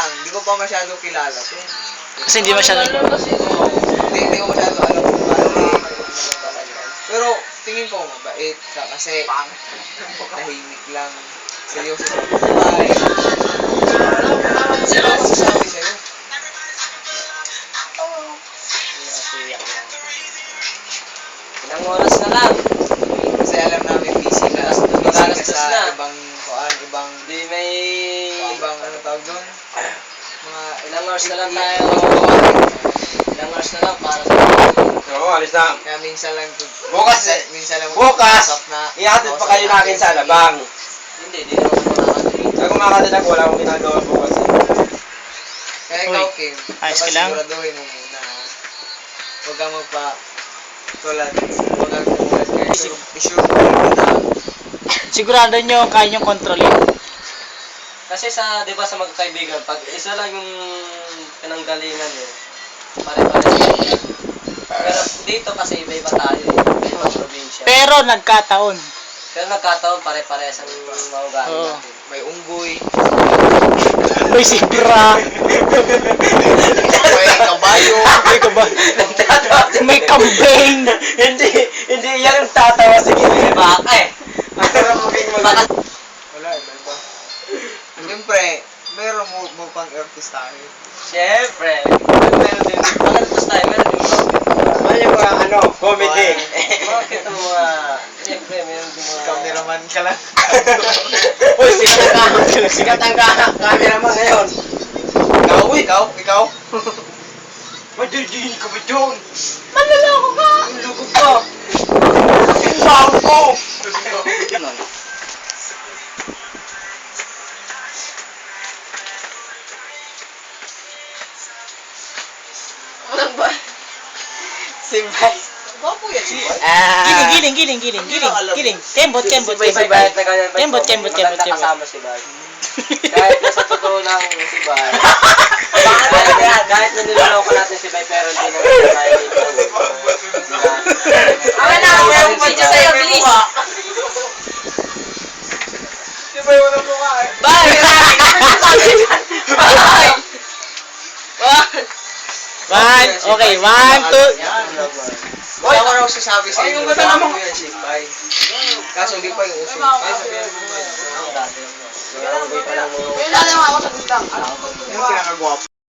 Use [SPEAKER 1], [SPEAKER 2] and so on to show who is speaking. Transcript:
[SPEAKER 1] lang, hindi ko pa masyado kilala to.
[SPEAKER 2] Kasi hindi masyado.
[SPEAKER 1] Hindi ko masyado alam kung paano talaga. Pero tingin ko mabait ka kasi tahimik lang. Seryoso sa buhay. Sino ang sabi sa'yo?
[SPEAKER 3] Ilang oras na lang.
[SPEAKER 1] Kasi alam namin busy ka. Busy ka sa ibang ibang
[SPEAKER 3] Di may...
[SPEAKER 1] ibang ano tawag doon? Mga
[SPEAKER 3] Ilang oras na lang tayo. Ilang oras na lang para sa...
[SPEAKER 4] Oo, alis na.
[SPEAKER 1] Kaya minsan lang minsan lang
[SPEAKER 4] Bukas!
[SPEAKER 1] na
[SPEAKER 4] Ihatid pa kayo natin sa Alabang.
[SPEAKER 3] Hindi, di naman makakatid.
[SPEAKER 4] Kaya kung makakatid ako, wala akong ginagawa bukas.
[SPEAKER 1] Kaya ikaw,
[SPEAKER 2] Uy,
[SPEAKER 1] Kim,
[SPEAKER 2] ayos
[SPEAKER 1] dapat
[SPEAKER 2] ka lang?
[SPEAKER 1] siguraduhin mo muna. Huwag kang tulad. Huwag kang tulad. Kaya i-sure mo muna.
[SPEAKER 2] Sigurado nyo kaya nyo kontrolin.
[SPEAKER 3] Kasi sa, di ba sa magkaibigan, pag isa lang yung pinanggalingan eh, pare-pare. Pero dito kasi iba-iba tayo eh, iba probinsya.
[SPEAKER 2] Pero nagkataon.
[SPEAKER 3] Pero nagkataon pare-pares ang mga ugali
[SPEAKER 2] Oo.
[SPEAKER 3] natin.
[SPEAKER 1] May unggoy.
[SPEAKER 2] May sibra.
[SPEAKER 1] May kabayo.
[SPEAKER 2] May May kambing.
[SPEAKER 4] Hindi yan yung tatawa. Sige,
[SPEAKER 3] Baka eh.
[SPEAKER 4] ang sarap maging
[SPEAKER 3] Baka
[SPEAKER 1] Wala, iba-iba. Siyempre, meron mo pang artistahin.
[SPEAKER 3] Siyempre. Meron din. Pagkatas tayo, meron din mga
[SPEAKER 4] Ano yung mga ano, comedy.
[SPEAKER 3] bakit ang mga... Siyempre, meron din mga...
[SPEAKER 1] Cameraman ka lang.
[SPEAKER 4] Uy, sikat ang cameraman ngayon.
[SPEAKER 1] Ikaw.
[SPEAKER 4] Madidin ka ba dyan?
[SPEAKER 2] Manloloko ka.
[SPEAKER 4] Ang lugo ka. Ang baho ko.
[SPEAKER 1] Walang ba? Si Vice. Gwapo yan si Vice.
[SPEAKER 2] Giling. Kembot.
[SPEAKER 3] Si Bayat na ganyan.
[SPEAKER 2] Kembot.
[SPEAKER 3] Maganda kasama si Bayat. Kahit nasa totoo lang si Bayat. Kahit na niloloko natin si Bayat, pero hindi naman tayo dito.
[SPEAKER 5] Awan na, ako yung video sa'yo, please.
[SPEAKER 1] Di ba yung mukha eh?
[SPEAKER 5] Bye! Bye!
[SPEAKER 2] One. Okay, 1, 2.
[SPEAKER 1] Wala ko raw sasabi sa inyo.
[SPEAKER 4] Ay, yung ganda naman.
[SPEAKER 1] Gwapo yan si Vice. Kaso hindi pa yung uso. Ay, sabihin mo ba?
[SPEAKER 3] Wala pa lang mo.
[SPEAKER 5] Wala naman ako sa gustang.
[SPEAKER 1] Yung pinakagwapo.